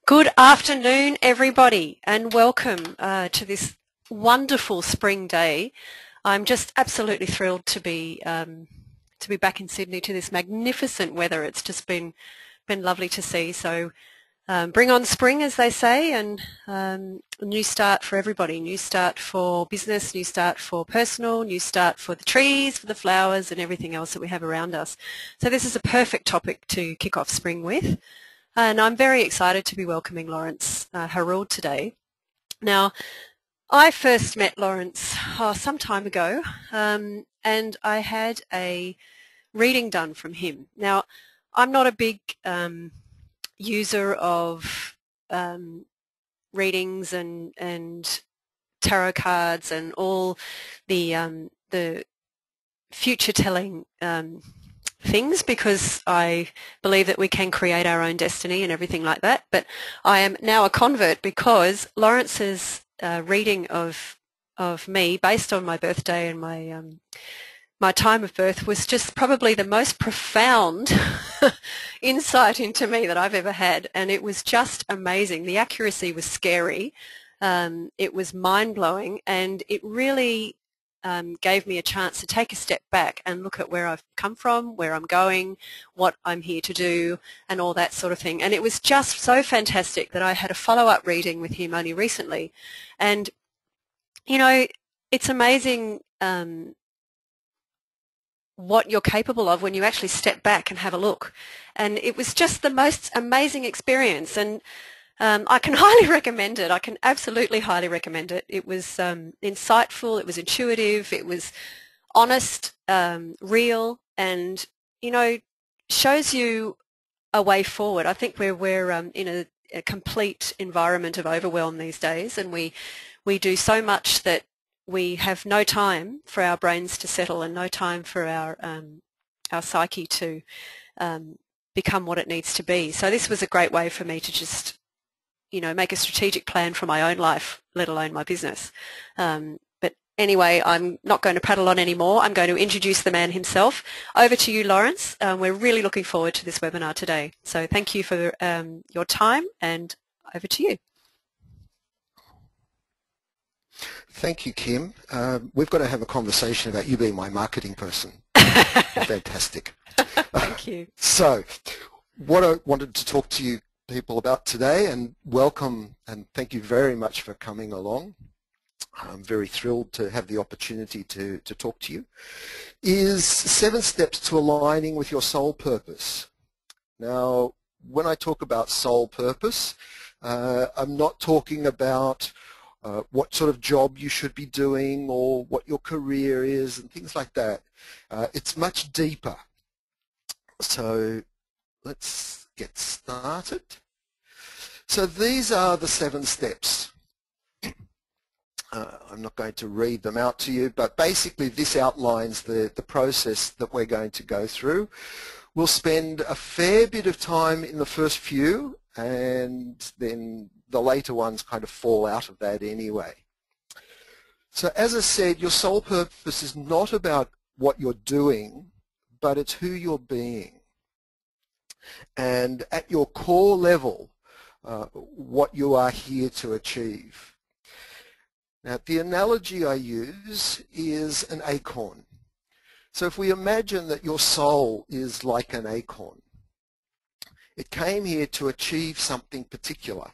Good afternoon, everybody, and welcome to this wonderful spring day. I'm just absolutely thrilled to be back in Sydney to this magnificent weather. It's just been lovely to see. So bring on spring, as they say, and a new start for everybody. New start for business, new start for personal, new start for the trees, for the flowers, and everything else that we have around us. So this is a perfect topic to kick off spring with. And I'm very excited to be welcoming Laurence Harrould today. Now, I first met Laurence some time ago, and I had a reading done from him. Now, I'm not a big user of readings and tarot cards and all the future-telling things, because I believe that we can create our own destiny and everything like that. But I am now a convert because Laurence's reading of me based on my birthday and my time of birth was just probably the most profound insight into me that I've ever had, and it was just amazing. The accuracy was scary. It was mind-blowing, and it really gave me a chance to take a step back and look at where I've come from, where I'm going, what I'm here to do, and all that sort of thing. And it was just so fantastic that I had a follow-up reading with him only recently. And, you know, it's amazing what you're capable of when you actually step back and have a look. And it was just the most amazing experience. And I can highly recommend it. I can absolutely highly recommend it. It was insightful, it was intuitive, it was honest, real, and, you know, shows you a way forward. I think we're in a complete environment of overwhelm these days, and we do so much that we have no time for our brains to settle and no time for our psyche to become what it needs to be. So this was a great way for me to just, you know, make a strategic plan for my own life, let alone my business. But anyway, I'm not going to prattle on anymore. I'm going to introduce the man himself. Over to you, Laurence. We're really looking forward to this webinar today. So thank you for your time, and over to you. Thank you, Kim. We've got to have a conversation about you being my marketing person. Fantastic. Thank you. So what I wanted to talk to you people about today, and welcome and thank you very much for coming along. I'm very thrilled to have the opportunity to talk to you, is 7 steps to aligning with your soul purpose. Now, when I talk about soul purpose, I'm not talking about what sort of job you should be doing or what your career is and things like that. It's much deeper. So let's get started. So these are the 7 steps. I'm not going to read them out to you, but basically this outlines the process that we're going to go through. We'll spend a fair bit of time in the first few, and then the later ones kind of fall out of that anyway. So as I said, your soul purpose is not about what you're doing, but it's who you're being. And at your core level, what you are here to achieve. Now, the analogy I use is an acorn. So if we imagine that your soul is like an acorn, it came here to achieve something particular.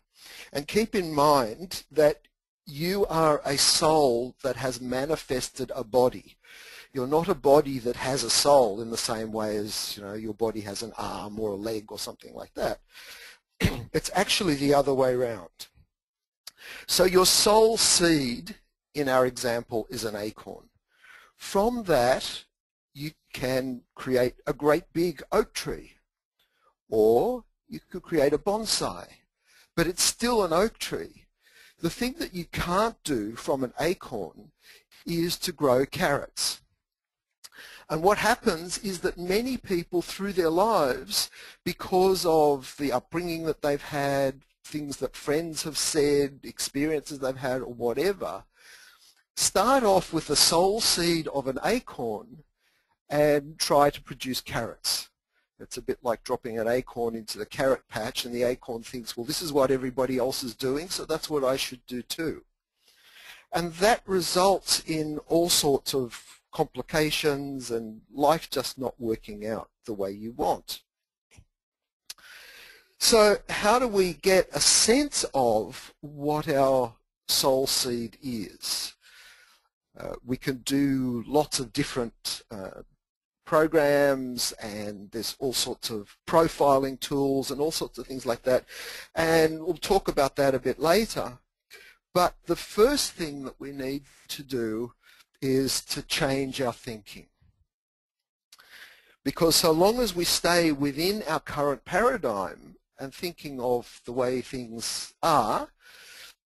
And keep in mind that you are a soul that has manifested a body. You're not a body that has a soul in the same way as, you know, your body has an arm or a leg or something like that. It's actually the other way around. So your soul seed, in our example, is an acorn. From that, you can create a great big oak tree, or you could create a bonsai, but it's still an oak tree. The thing that you can't do from an acorn is to grow carrots. And what happens is that many people through their lives, because of the upbringing that they've had, things that friends have said, experiences they've had, or whatever, start off with the soul seed of an acorn and try to produce carrots. It's a bit like dropping an acorn into the carrot patch, and the acorn thinks, well, this is what everybody else is doing, so that's what I should do too. And that results in all sorts of complications and life just not working out the way you want. So how do we get a sense of what our soul seed is? We can do lots of different programs, and there's all sorts of profiling tools and all sorts of things like that, and we'll talk about that a bit later. But the first thing that we need to do is to change our thinking. Because so long as we stay within our current paradigm and thinking of the way things are,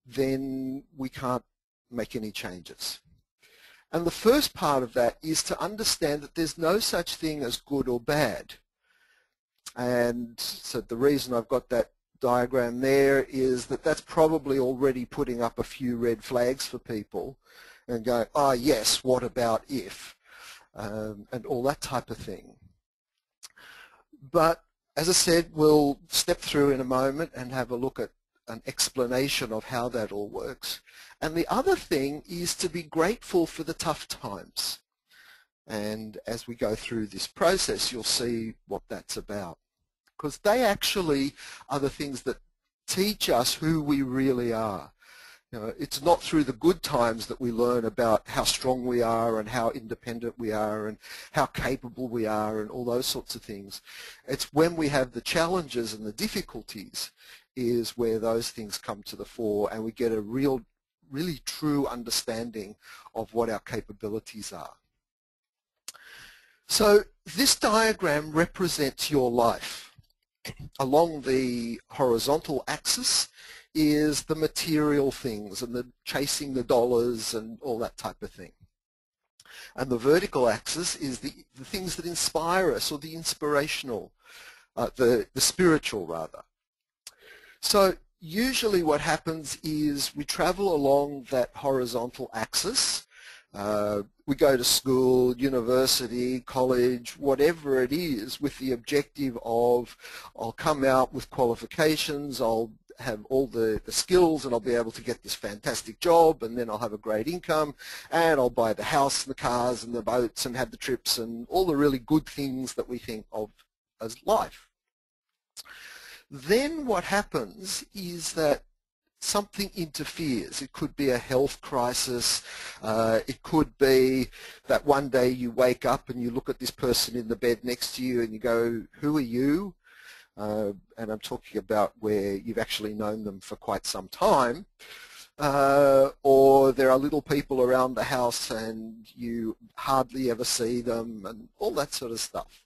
then we can't make any changes. And the first part of that is to understand that there's no such thing as good or bad. And so the reason I've got that diagram there is that that's probably already putting up a few red flags for people and going, oh yes, what about if? And all that type of thing. But as I said, we'll step through in a moment and have a look at an explanation of how that all works. And the other thing is to be grateful for the tough times. And as we go through this process, you'll see what that's about. Because they actually are the things that teach us who we really are. You know, it's not through the good times that we learn about how strong we are and how independent we are and how capable we are and all those sorts of things. It's when we have the challenges and the difficulties is where those things come to the fore, and we get a really true understanding of what our capabilities are. So this diagram represents your life. Along the horizontal axis is the material things and the chasing the dollars and all that type of thing. And the vertical axis is the things that inspire us, or the inspirational, the spiritual rather. So usually what happens is we travel along that horizontal axis. We go to school, university, college, whatever it is, with the objective of I'll come out with qualifications, I'll have all the skills, and I'll be able to get this fantastic job, and then I'll have a great income, and I'll buy the house and the cars and the boats and have the trips and all the really good things that we think of as life. Then what happens is that something interferes. It could be a health crisis. It could be that one day you wake up and you look at this person in the bed next to you and you go, who are you? And I'm talking about where you've actually known them for quite some time. Or there are little people around the house and you hardly ever see them and all that sort of stuff.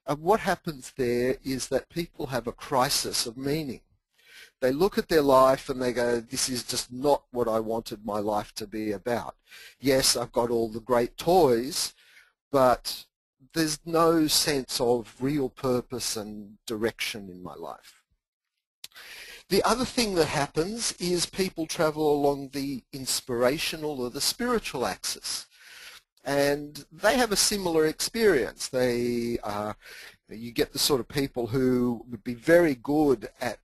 And what happens there is that people have a crisis of meaning. They look at their life and they go, this is just not what I wanted my life to be about. Yes, I've got all the great toys, but there's no sense of real purpose and direction in my life. The other thing that happens is people travel along the inspirational or the spiritual axis. And they have a similar experience. You get the sort of people who would be very good at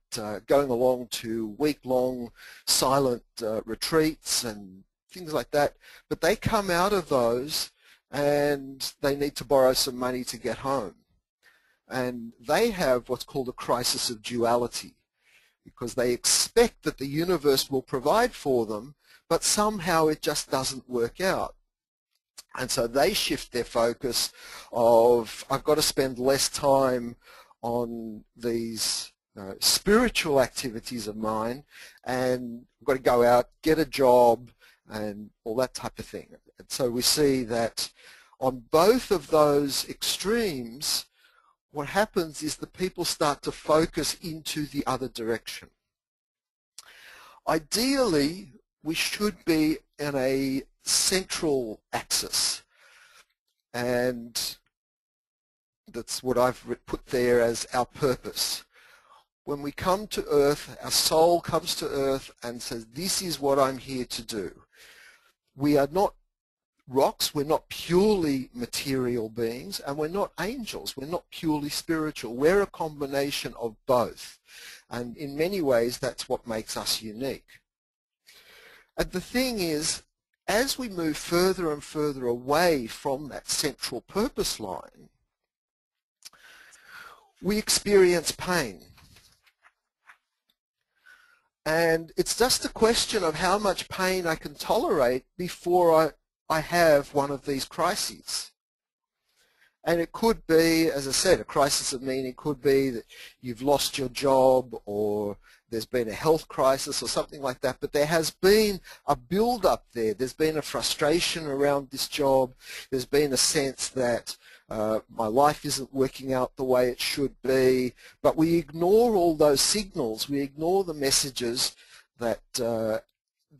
going along to week-long silent retreats and things like that, but they come out of those and they need to borrow some money to get home. And they have what's called a crisis of duality, because they expect that the universe will provide for them, but somehow it just doesn't work out. And so they shift their focus of, I've got to spend less time on these spiritual activities of mine, and I've got to go out, get a job, and all that type of thing. And so we see that on both of those extremes, what happens is the people start to focus into the other direction. Ideally, we should be in a central axis, and that's what I've put there as our purpose. When we come to earth, our soul comes to earth and says, this is what I'm here to do. We are not rocks, we're not purely material beings, and we're not angels. We're not purely spiritual. We're a combination of both. And in many ways, that's what makes us unique. And the thing is, as we move further and further away from that central purpose line, we experience pain. And it's just a question of how much pain I can tolerate before I have one of these crises. And it could be, as I said, a crisis of meaning. It could be that you've lost your job, or there's been a health crisis or something like that, but there has been a build-up there. There's been a frustration around this job. There's been a sense that my life isn't working out the way it should be, but we ignore all those signals. We ignore the messages that the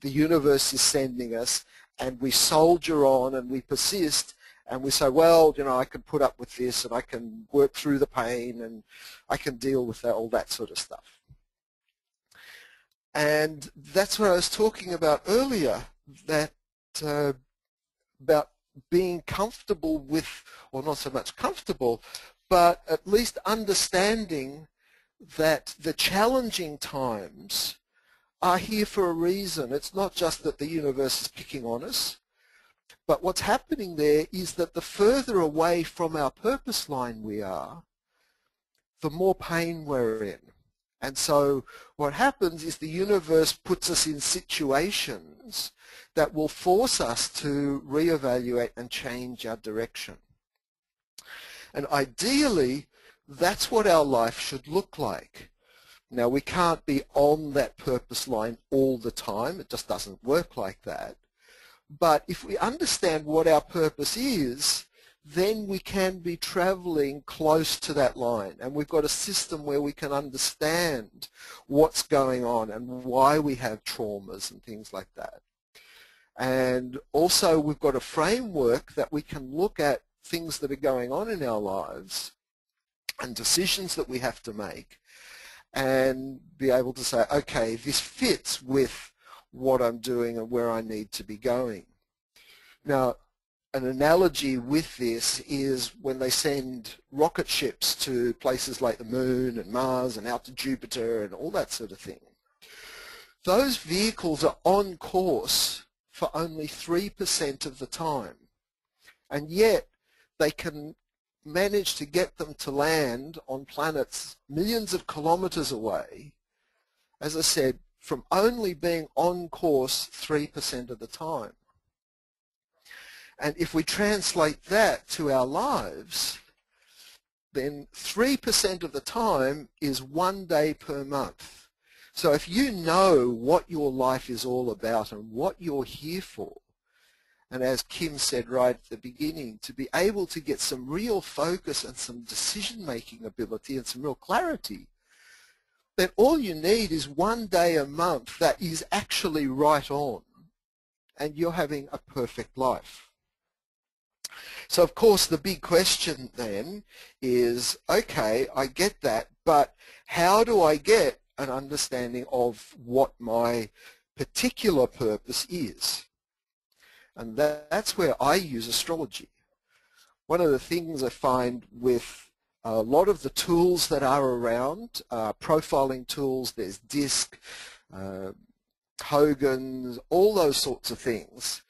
universe is sending us, and we soldier on and we persist, and we say, well, you know, I can put up with this, and I can work through the pain, and I can deal with that, all that sort of stuff. And that's what I was talking about earlier, that about being comfortable with, or not so much comfortable, but at least understanding that the challenging times are here for a reason. It's not just that the universe is picking on us, but what's happening there is that the further away from our purpose line we are, the more pain we're in. And so what happens is the universe puts us in situations that will force us to reevaluate and change our direction. And ideally, that's what our life should look like. Now, we can't be on that purpose line all the time. It just doesn't work like that. But if we understand what our purpose is, then we can be traveling close to that line. And we've got a system where we can understand what's going on and why we have traumas and things like that. And also we've got a framework that we can look at things that are going on in our lives and decisions that we have to make, and be able to say, okay, this fits with what I'm doing and where I need to be going. Now, an analogy with this is when they send rocket ships to places like the Moon and Mars and out to Jupiter and all that sort of thing. Those vehicles are on course for only 3% of the time, and yet they can manage to get them to land on planets millions of kilometers away, as I said, from only being on course 3% of the time. And if we translate that to our lives, then 3% of the time is 1 day per month. So if you know what your life is all about and what you're here for, and as Kim said right at the beginning, to be able to get some real focus and some decision-making ability and some real clarity, then all you need is 1 day a month that is actually right on, and you're having a perfect life. So of course the big question then is, okay, I get that, but how do I get an understanding of what my particular purpose is? And that's where I use astrology. One of the things I find with a lot of the tools that are around, profiling tools, there's DISC, Hogan's, all those sorts of things,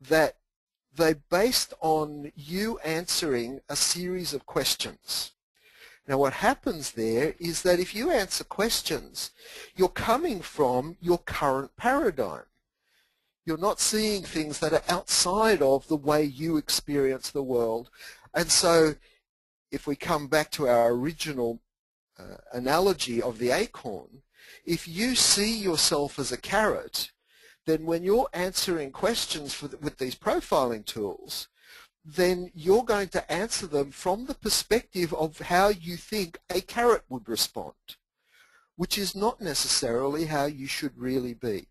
that they're based on you answering a series of questions. Now what happens there is that if you answer questions, you're coming from your current paradigm. You're not seeing things that are outside of the way you experience the world. And so if we come back to our original analogy of the acorn, if you see yourself as a carrot, then when you're answering questions with these profiling tools, then you're going to answer them from the perspective of how you think a carrot would respond, which is not necessarily how you should really be.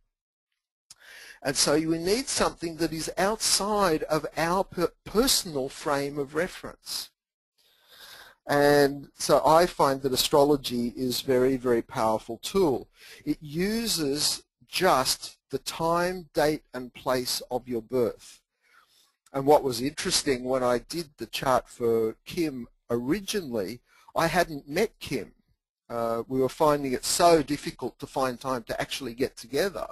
And so you need something that is outside of our personal frame of reference. And so I find that astrology is a very, very powerful tool. It uses just the time, date, and place of your birth. And what was interesting, when I did the chart for Kim originally, I hadn't met Kim. We were finding it so difficult to find time to actually get together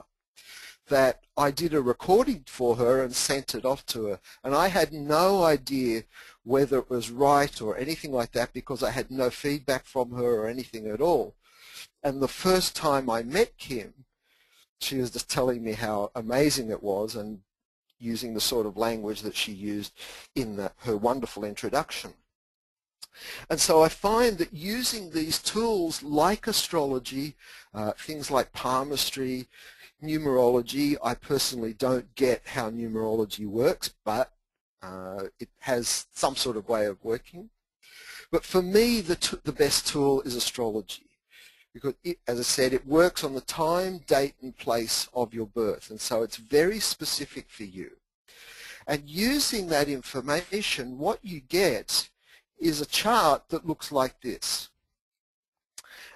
that I did a recording for her and sent it off to her. And I had no idea whether it was right or anything like that, because I had no feedback from her or anything at all. And the first time I met Kim, she was just telling me how amazing it was and using the sort of language that she used in her wonderful introduction. And so I find that using these tools like astrology, things like palmistry, numerology, I personally don't get how numerology works, but it has some sort of way of working. But for me, the best tool is astrology, because as I said, it works on the time, date and place of your birth, and so it's very specific for you. And using that information, what you get is a chart that looks like this.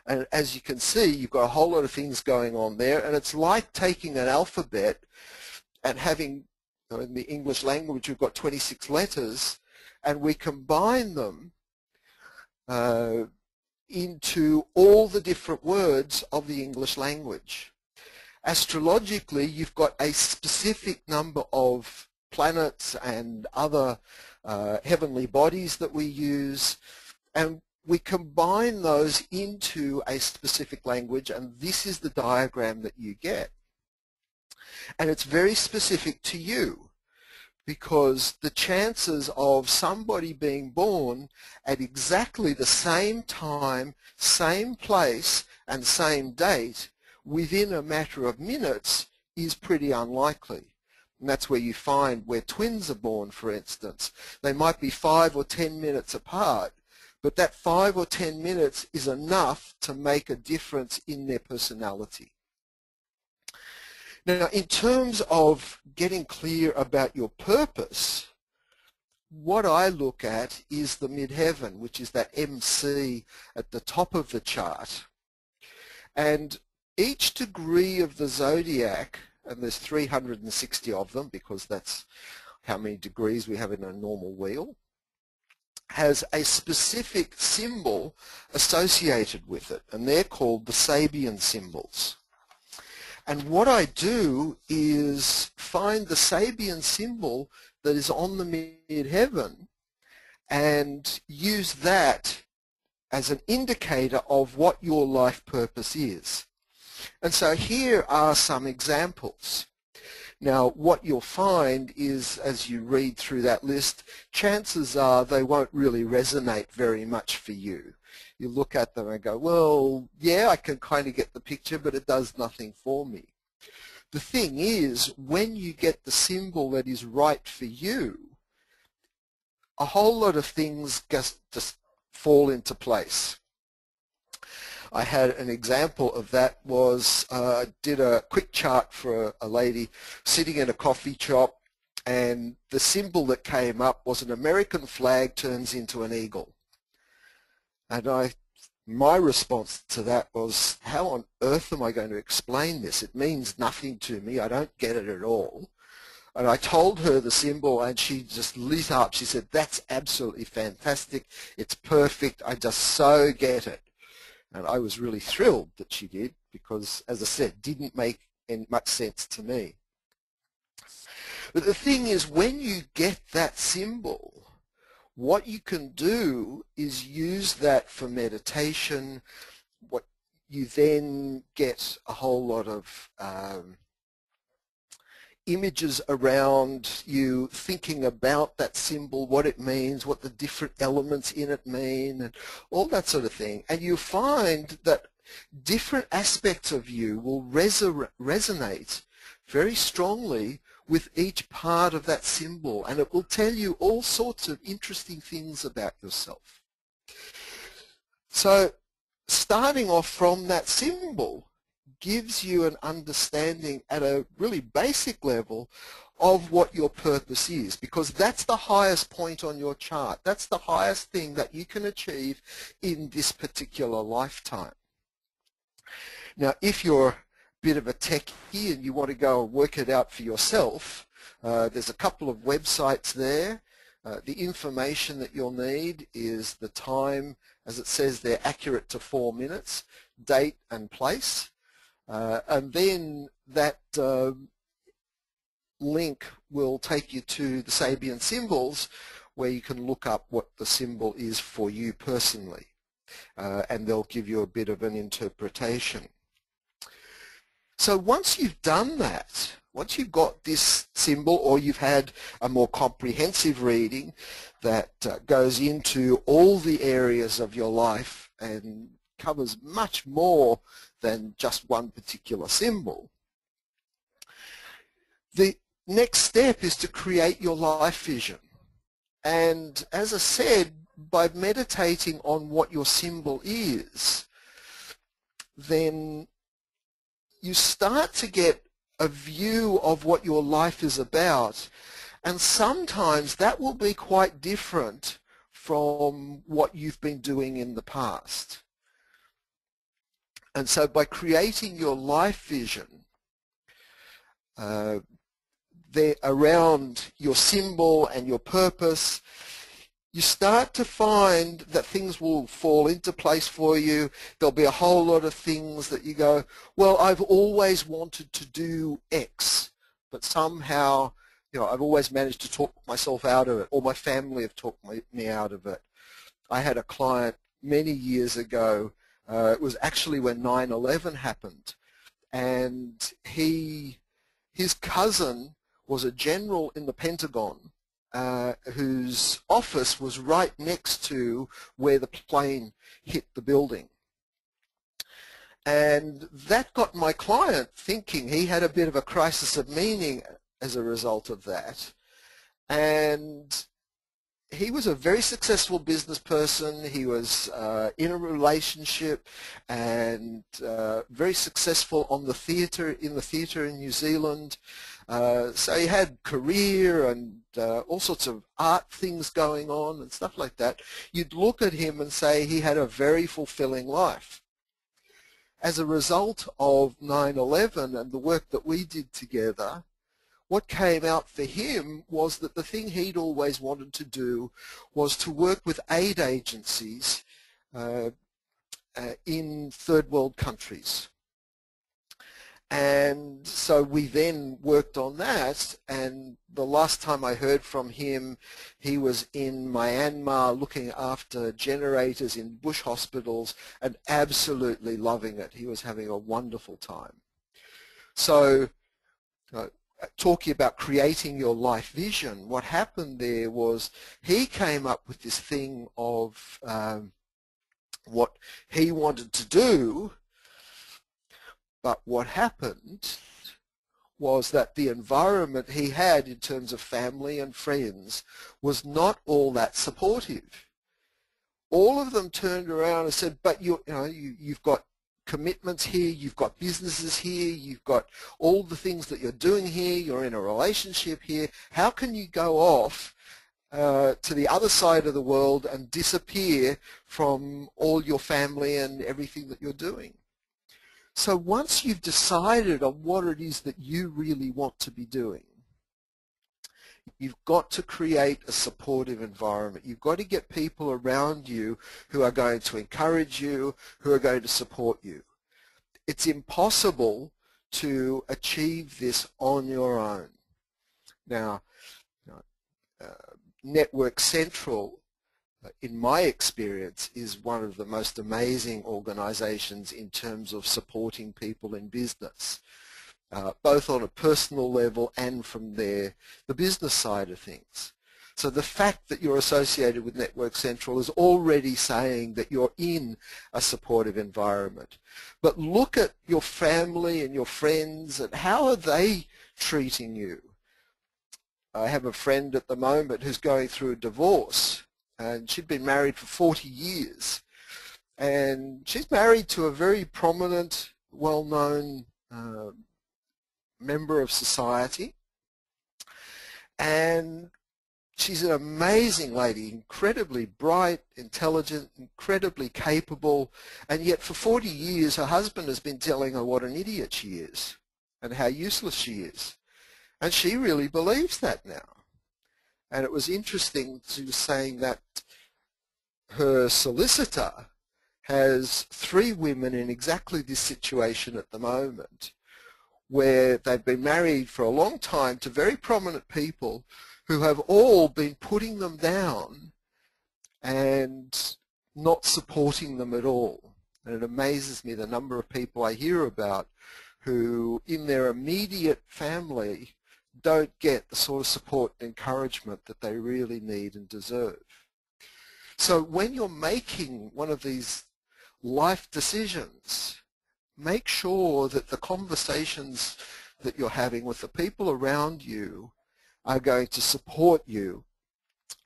And as you can see, you've got a whole lot of things going on there, and it's like taking an alphabet and having, in the English language, we've got 26 letters, and we combine them into all the different words of the English language. Astrologically, you've got a specific number of planets and other heavenly bodies that we use, and we combine those into a specific language, and this is the diagram that you get. And it's very specific to you, because the chances of somebody being born at exactly the same time, same place, and same date within a matter of minutes is pretty unlikely. And that's where you find where twins are born, for instance. They might be 5 or 10 minutes apart, but that 5 or 10 minutes is enough to make a difference in their personality. Now, in terms of getting clear about your purpose, what I look at is the midheaven, which is that MC at the top of the chart. And each degree of the zodiac, and there's 360 of them because that's how many degrees we have in a normal wheel, has a specific symbol associated with it, and they're called the Sabian symbols. And what I do is find the Sabian symbol that is on the midheaven and use that as an indicator of what your life purpose is. And so here are some examples. Now, what you'll find is, as you read through that list, chances are they won't really resonate very much for you. You look at them and go, well, yeah, I can kind of get the picture, but it does nothing for me. The thing is, when you get the symbol that is right for you, a whole lot of things just fall into place. I had an example of that was I did a quick chart for a lady sitting in a coffee shop, and the symbol that came up was an American flag turns into an eagle. And my response to that was, how on earth am I going to explain this? It means nothing to me. I don't get it at all. And I told her the symbol, and she just lit up. She said, that's absolutely fantastic. It's perfect. I just so get it. And I was really thrilled that she did, because, as I said, it didn't make much sense to me. But the thing is, when you get that symbol, what you can do is use that for meditation. What you then get a whole lot of images around you thinking about that symbol, what it means, what the different elements in it mean, and all that sort of thing. And you find that different aspects of you will resonate very strongly with each part of that symbol, and it will tell you all sorts of interesting things about yourself. So starting off from that symbol gives you an understanding at a really basic level of what your purpose is, because that's the highest point on your chart. That's the highest thing that you can achieve in this particular lifetime. Now, if you're a bit of a techie and you want to go and work it out for yourself, There's a couple of websites there. The information that you'll need is the time, as it says they're accurate to 4 minutes, date and place, and then that link will take you to the Sabian symbols, where you can look up what the symbol is for you personally, and they'll give you a bit of an interpretation. So once you've done that, once you've got this symbol, or you've had a more comprehensive reading that goes into all the areas of your life and covers much more than just one particular symbol, the next step is to create your life vision. And as I said, by meditating on what your symbol is, then you start to get a view of what your life is about, and sometimes that will be quite different from what you've been doing in the past. And so by creating your life vision there around your symbol and your purpose, you start to find that things will fall into place for you. There'll be a whole lot of things that you go, well, I've always wanted to do X, but somehow, you know, I've always managed to talk myself out of it, or my family have talked me out of it. I had a client many years ago, it was actually when 9/11 happened, and his cousin was a general in the Pentagon, whose office was right next to where the plane hit the building. And that got my client thinking. He had a bit of a crisis of meaning as a result of that. And he was a very successful business person. He was in a relationship and very successful on the theatre, in New Zealand. So he had career and all sorts of art things going on and stuff like that. You'd look at him and say he had a very fulfilling life. As a result of 9/11 and the work that we did together, what came out for him was that the thing he'd always wanted to do was to work with aid agencies in third world countries. And so we then worked on that, and the last time I heard from him, he was in Myanmar looking after generators in bush hospitals and absolutely loving it. He was having a wonderful time. So talking about creating your life vision, what happened there was he came up with this thing of what he wanted to do, but what happened was that the environment he had in terms of family and friends was not all that supportive. All of them turned around and said, but you've got commitments here, you've got businesses here, you've got all the things that you're doing here, you're in a relationship here. How can you go off to the other side of the world and disappear from all your family and everything that you're doing? So once you've decided on what it is that you really want to be doing, you've got to create a supportive environment. You've got to get people around you who are going to encourage you, who are going to support you. It's impossible to achieve this on your own. Now, Network Central, in my experience, is one of the most amazing organizations in terms of supporting people in business, both on a personal level and from the business side of things. So the fact that you're associated with Network Central is already saying that you're in a supportive environment. But look at your family and your friends and how are they treating you? I have a friend at the moment who's going through a divorce, and she'd been married for 40 years. And she's married to a very prominent, well-known member of society. And she's an amazing lady, incredibly bright, intelligent, incredibly capable. And yet for 40 years, her husband has been telling her what an idiot she is and how useless she is. And she really believes that now. And it was interesting to saying that her solicitor has 3 women in exactly this situation at the moment, where they've been married for a long time to very prominent people who have all been putting them down and not supporting them at all. And it amazes me the number of people I hear about who in their immediate family don't get the sort of support and encouragement that they really need and deserve. So when you're making one of these life decisions, make sure that the conversations that you're having with the people around you are going to support you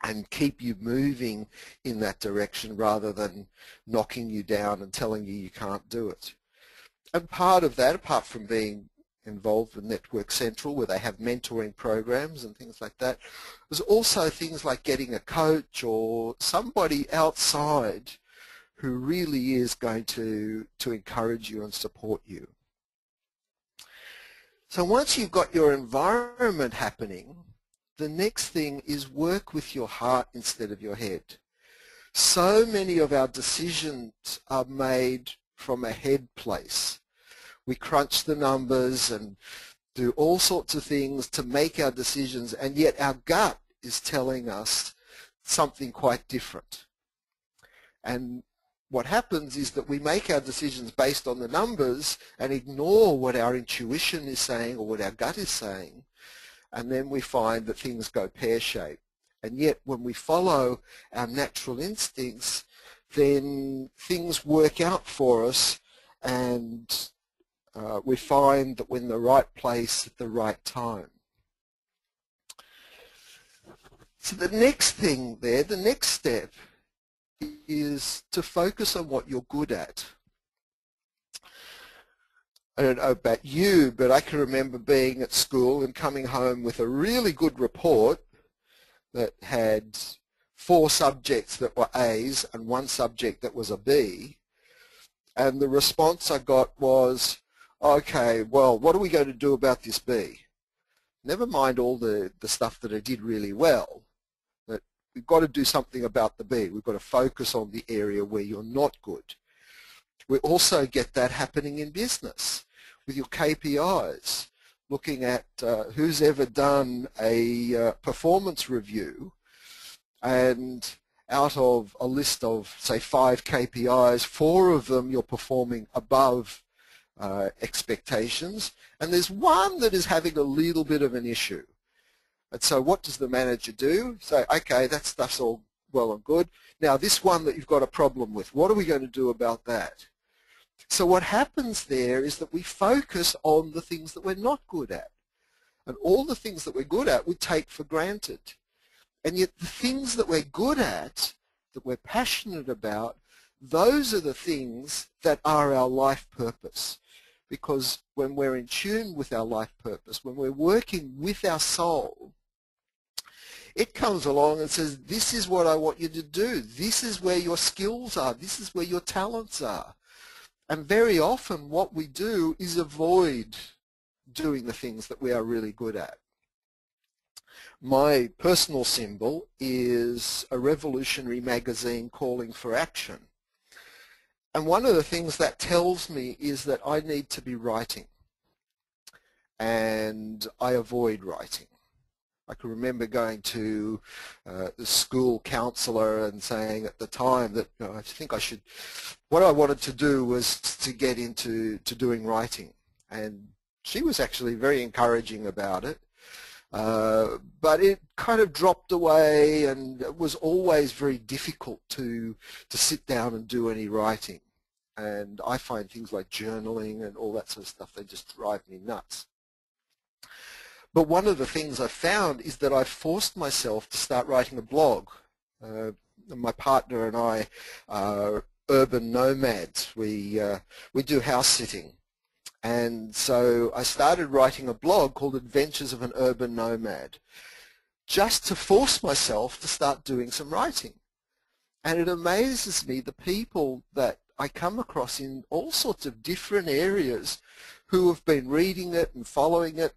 and keep you moving in that direction rather than knocking you down and telling you you can't do it. And part of that, apart from being involved with Network Central where they have mentoring programs and things like that, there's also things like getting a coach or somebody outside who really is going to encourage you and support you. So once you've got your environment happening, the next thing is work with your heart instead of your head. So many of our decisions are made from a head place. We crunch the numbers and do all sorts of things to make our decisions, and yet our gut is telling us something quite different. And what happens is that we make our decisions based on the numbers and ignore what our intuition is saying or what our gut is saying, and then we find that things go pear-shaped. And yet when we follow our natural instincts, then things work out for us, and we find that we're in the right place at the right time. So the next thing there, the next step, is to focus on what you're good at. I don't know about you, but I can remember being at school and coming home with a really good report that had 4 subjects that were A's and 1 subject that was a B. And the response I got was, okay, well, what are we going to do about this B? Never mind all the stuff that I did really well, but we've got to do something about the B. We've got to focus on the area where you're not good. We also get that happening in business with your KPIs, looking at who's ever done a performance review, and out of a list of, say, 5 KPIs, 4 of them you're performing above expectations, and there's 1 that is having a little bit of an issue. And so what does the manager do? Say, okay, that stuff's all well and good. Now this one that you've got a problem with, what are we going to do about that? So what happens there is that we focus on the things that we're not good at. And all the things that we're good at we take for granted. And yet the things that we're good at, that we're passionate about, those are the things that are our life purpose. Because when we're in tune with our life purpose, when we're working with our soul, it comes along and says, this is what I want you to do. This is where your skills are. This is where your talents are. And very often what we do is avoid doing the things that we are really good at. My personal symbol is a revolutionary magazine calling for action. And one of the things that tells me is that I need to be writing. And I avoid writing. I can remember going to the school counsellor and saying at the time that I think I should, what I wanted to do was to get into doing writing. And she was actually very encouraging about it. But it kind of dropped away, and it was always very difficult to sit down and do any writing. And I find things like journaling and all that sort of stuff, they just drive me nuts. But one of the things I found is that I forced myself to start writing a blog. My partner and I are urban nomads. We do house sitting. And so I started writing a blog called Adventures of an Urban Nomad, just to force myself to start doing some writing. And it amazes me the people that I come across in all sorts of different areas who have been reading it and following it,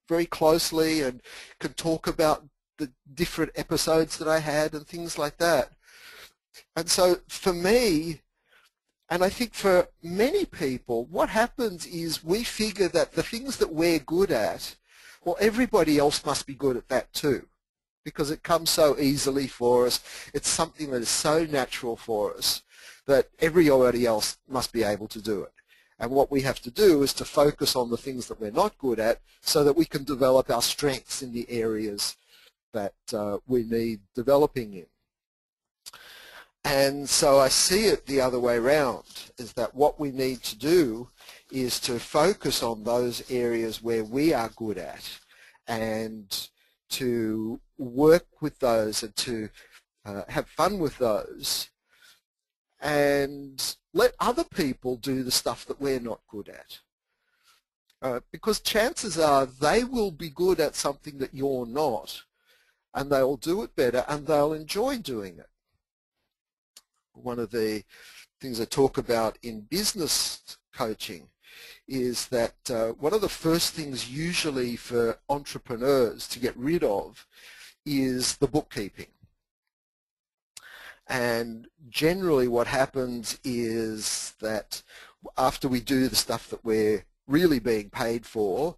very closely and can talk about the different episodes that I had and things like that. And so for me, and I think for many people, what happens is we figure that the things that we're good at, well, everybody else must be good at that too, because it comes so easily for us. It's something that is so natural for us that everybody else must be able to do it. And what we have to do is to focus on the things that we're not good at so that we can develop our strengths in the areas that we need developing in. And so I see it the other way around, is that what we need to do is to focus on those areas where we are good at and to work with those and to have fun with those and let other people do the stuff that we're not good at. Because chances are they will be good at something that you're not, and they'll do it better and they'll enjoy doing it. One of the things I talk about in business coaching is that one of the first things usually for entrepreneurs to get rid of is the bookkeeping. And generally what happens is that after we do the stuff that we're really being paid for,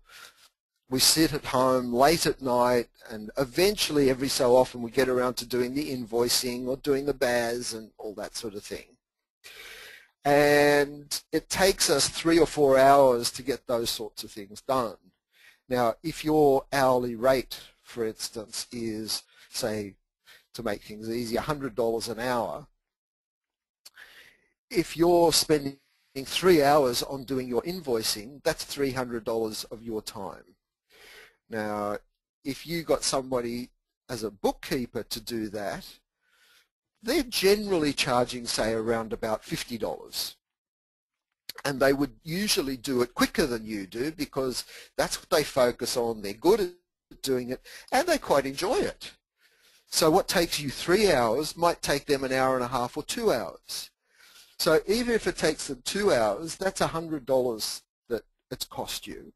we sit at home late at night, and eventually every so often we get around to doing the invoicing or doing the BAS and all that sort of thing. And it takes us 3 or 4 hours to get those sorts of things done. Now, if your hourly rate, for instance, is, say, to make things easy, $100 an hour, if you're spending 3 hours on doing your invoicing, that's $300 of your time. Now, if you got somebody as a bookkeeper to do that, they're generally charging, say, around about $50. And they would usually do it quicker than you do because that's what they focus on. They're good at doing it, and they quite enjoy it. So what takes you 3 hours might take them an hour and a half or 2 hours. So even if it takes them 2 hours, that's $100 that it's cost you.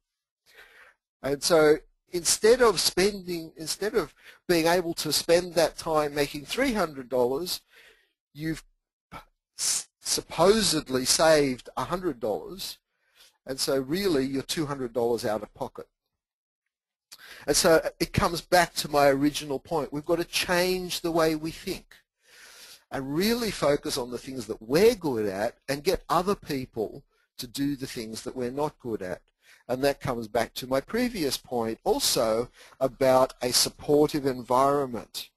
And so instead of being able to spend that time making $300, you've supposedly saved $100, and so really you're $200 out of pocket. And so it comes back to my original point. We've got to change the way we think and really focus on the things that we're good at and get other people to do the things that we're not good at. And that comes back to my previous point also about a supportive environment.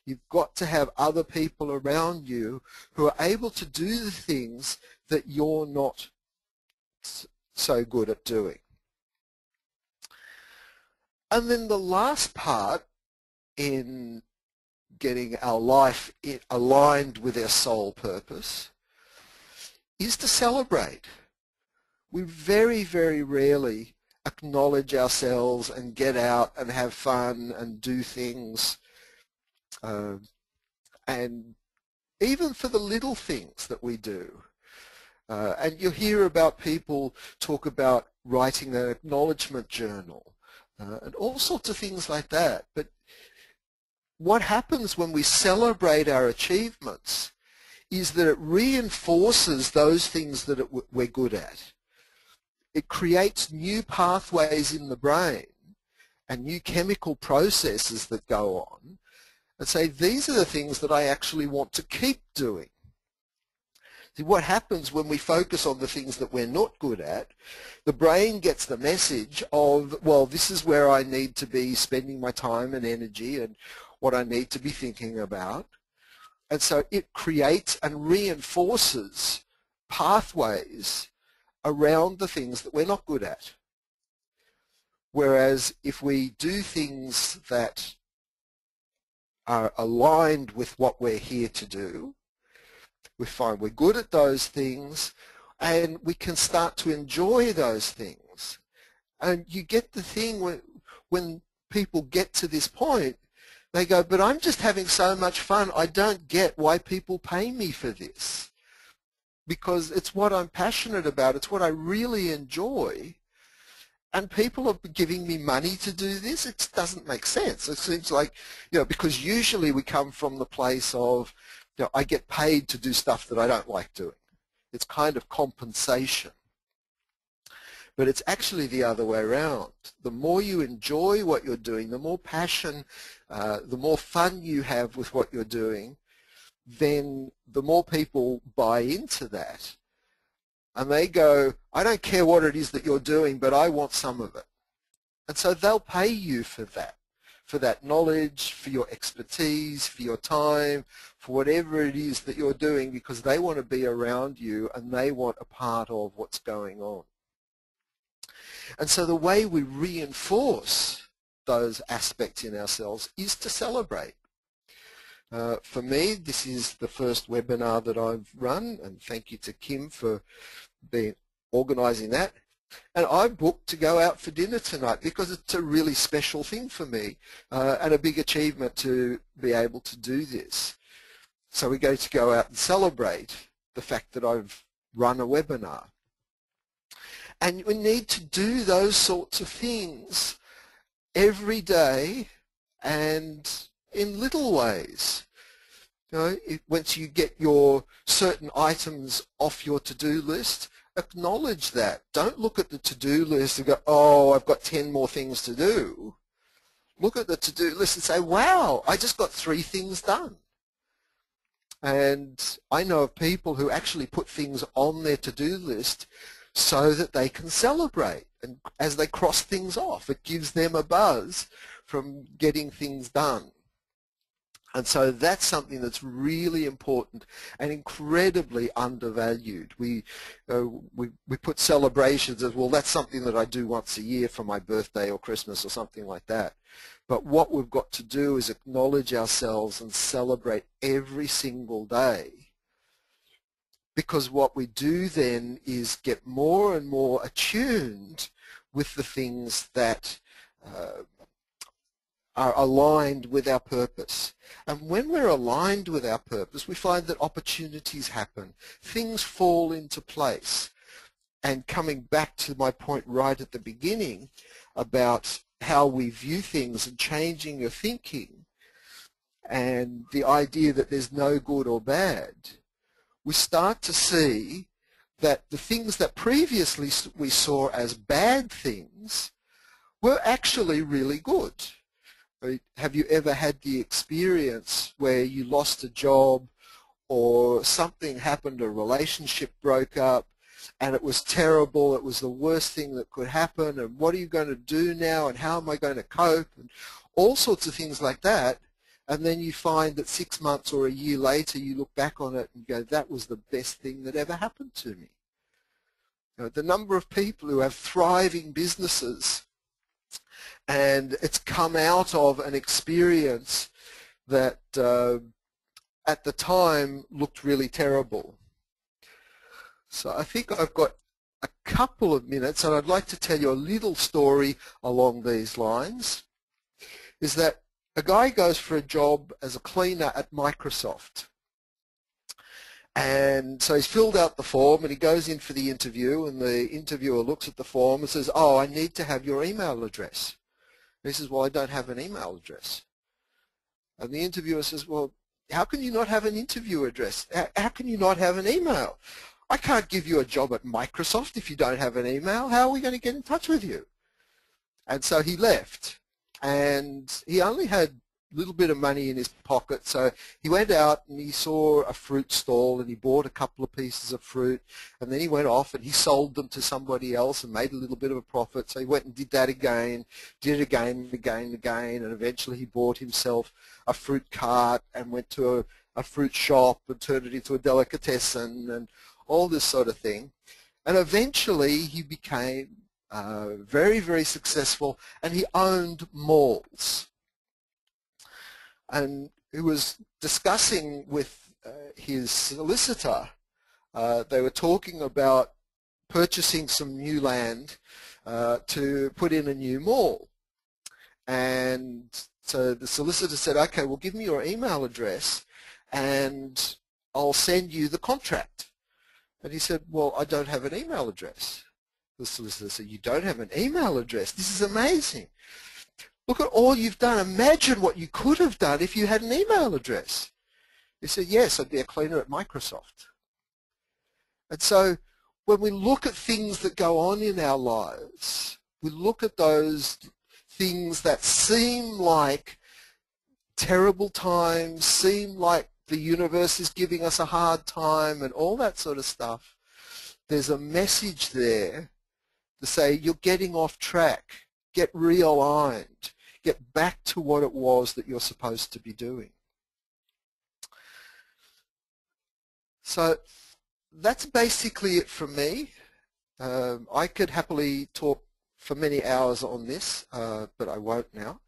You've got to have other people around you who are able to do the things that you're not so good at doing. And then the last part in getting our life aligned with our soul purpose is to celebrate. We very, very rarely acknowledge ourselves and get out and have fun and do things. And even for the little things that we do. And you hear about people talk about writing an acknowledgement journal and all sorts of things like that. But what happens when we celebrate our achievements is that it reinforces those things that we're good at. It creates new pathways in the brain and new chemical processes that go on and say, these are the things that I actually want to keep doing. See, what happens when we focus on the things that we're not good at, the brain gets the message of, well, this is where I need to be spending my time and energy and what I need to be thinking about. And so it creates and reinforces pathways around the things that we're not good at. Whereas if we do things that are aligned with what we're here to do, we find we're good at those things and we can start to enjoy those things. And you get the thing when people get to this point, they go, but I'm just having so much fun, I don't get why people pay me for this. Because it's what I'm passionate about, it's what I really enjoy. and people are giving me money to do this. It doesn't make sense. It seems like, because usually we come from the place of, I get paid to do stuff that I don't like doing. It's kind of compensation. But it's actually the other way around. The more you enjoy what you're doing, the more passion, the more fun you have with what you're doing, then the more people buy into that. And they go, I don't care what it is that you're doing, but I want some of it. And so they'll pay you for that knowledge, for your expertise, for your time, for whatever it is that you're doing, because they want to be around you and they want a part of what's going on. And so the way we reinforce those aspects in ourselves is to celebrate. For me, this is the first webinar that I've run, and thank you to Kim for organising that. And I booked to go out for dinner tonight because it's a really special thing for me and a big achievement to be able to do this. So we're going to go out and celebrate the fact that I've run a webinar. And we need to do those sorts of things every day and in little ways. Once you get your certain items off your to-do list, acknowledge that. Don't look at the to-do list and go, oh, I've got 10 more things to do. Look at the to-do list and say, wow, I just got 3 things done. And I know of people who actually put things on their to-do list so that they can celebrate. And as they cross things off, it gives them a buzz from getting things done. And so that's something that's really important and incredibly undervalued. We put celebrations as, well, that's something that I do once a year for my birthday or Christmas or something like that. But what we've got to do is acknowledge ourselves and celebrate every single day. Because what we do then is get more and more attuned with the things that are aligned with our purpose. And when we're aligned with our purpose, we find that opportunities happen. Things fall into place. And coming back to my point right at the beginning about how we view things and changing your thinking and the idea that there's no good or bad, we start to see that the things that previously we saw as bad things were actually really good. Have you ever had the experience where you lost a job or something happened, a relationship broke up, and it was terrible, it was the worst thing that could happen, and what are you going to do now, and how am I going to cope, and all sorts of things like that, and then you find that 6 months or a year later you look back on it and go, that was the best thing that ever happened to me. The number of people who have thriving businesses and it's come out of an experience that at the time looked really terrible. So I think I've got a couple of minutes and I'd like to tell you a little story along these lines. Is that a guy goes for a job as a cleaner at Microsoft. And so he's filled out the form and he goes in for the interview, and the interviewer looks at the form and says, oh, I need to have your email address. And he says, well, I don't have an email address. And the interviewer says, well, how can you not have an interview address? How can you not have an email? I can't give you a job at Microsoft if you don't have an email. How are we going to get in touch with you? And so he left. And he only had a little bit of money in his pocket, so he went out and he saw a fruit stall and he bought a couple of pieces of fruit, and then he went off and he sold them to somebody else and made a little bit of a profit. So he went and did that again, did it again and again and again, and eventually he bought himself a fruit cart and went to a fruit shop and turned it into a delicatessen and all this sort of thing. And eventually he became very, very successful, and he owned malls. And he was discussing with his solicitor, they were talking about purchasing some new land to put in a new mall. And so the solicitor said, okay, well, give me your email address and I'll send you the contract. And he said, well, I don't have an email address. The solicitor said, "You don't have an email address. This is amazing. Look at all you've done. Imagine what you could have done if you had an email address." He said, "Yes, I'd be a cleaner at Microsoft." And so when we look at things that go on in our lives, we look at those things that seem like terrible times, seem like the universe is giving us a hard time and all that sort of stuff. There's a message there to say you're getting off track, get realigned, get back to what it was that you're supposed to be doing. So that's basically it from me. I could happily talk for many hours on this, but I won't now.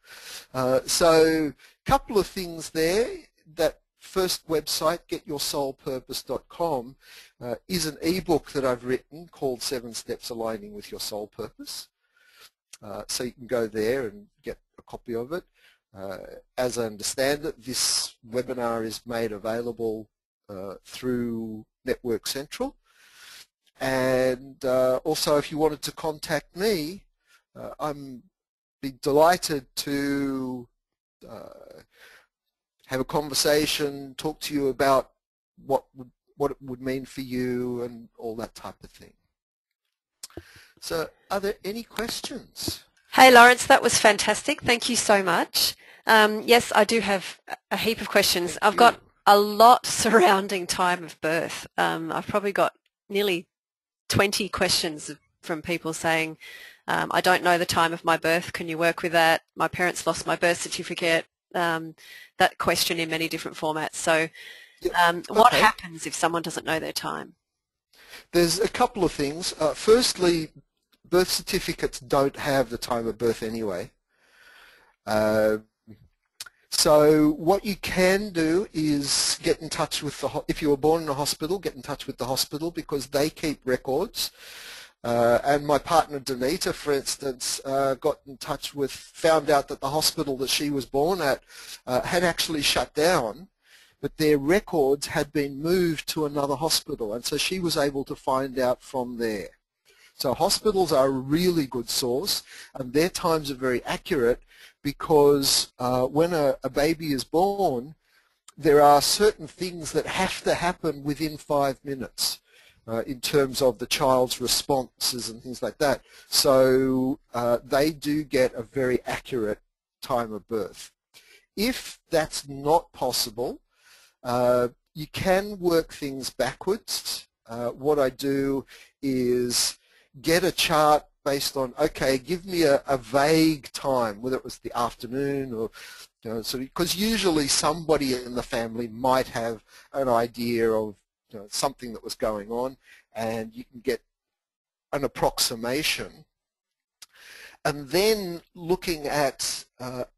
So a couple of things there. That first website, getyoursoulpurpose.com, is an ebook that I've written called 7 Steps Aligning with Your Soul Purpose. So you can go there and get a copy of it. As I understand it, this webinar is made available through Network Central. And also, if you wanted to contact me, I'm be delighted to have a conversation, talk to you about what it would mean for you and all that type of thing. So are there any questions? Hey Laurence, that was fantastic. Thank you so much. Yes, I do have a heap of questions. I've got a lot surrounding time of birth. I've probably got nearly 20 questions from people saying, I don't know the time of my birth, can you work with that? My parents lost my birth certificate. That question in many different formats. So what happens if someone doesn't know their time? There's a couple of things. Firstly, birth certificates don't have the time of birth anyway. So what you can do is get in touch with if you were born in a hospital, get in touch with the hospital because they keep records. And my partner Danita, for instance, got in touch with, found out that the hospital that she was born at had actually shut down, but their records had been moved to another hospital, and so she was able to find out from there. So hospitals are a really good source, and their times are very accurate because when a baby is born, there are certain things that have to happen within 5 minutes. In terms of the child's responses and things like that. So they do get a very accurate time of birth. If that's not possible, you can work things backwards. What I do is get a chart based on, okay, give me a vague time, whether it was the afternoon or, because usually somebody in the family might have an idea of something that was going on, and you can get an approximation. And then looking at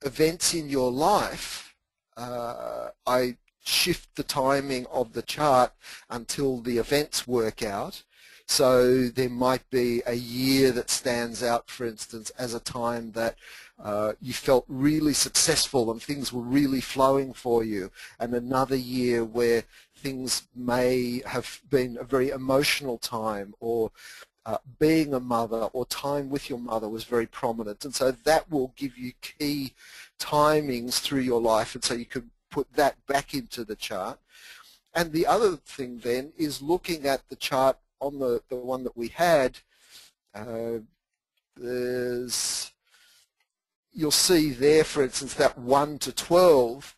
events in your life, I shift the timing of the chart until the events work out. So there might be a year that stands out, for instance, as a time that you felt really successful and things were really flowing for you, and another year where things may have been a very emotional time, or being a mother or time with your mother was very prominent. And so that will give you key timings through your life, and so you can put that back into the chart. And the other thing then is looking at the chart on the one that we had. You'll see there, for instance, that 1 to 12,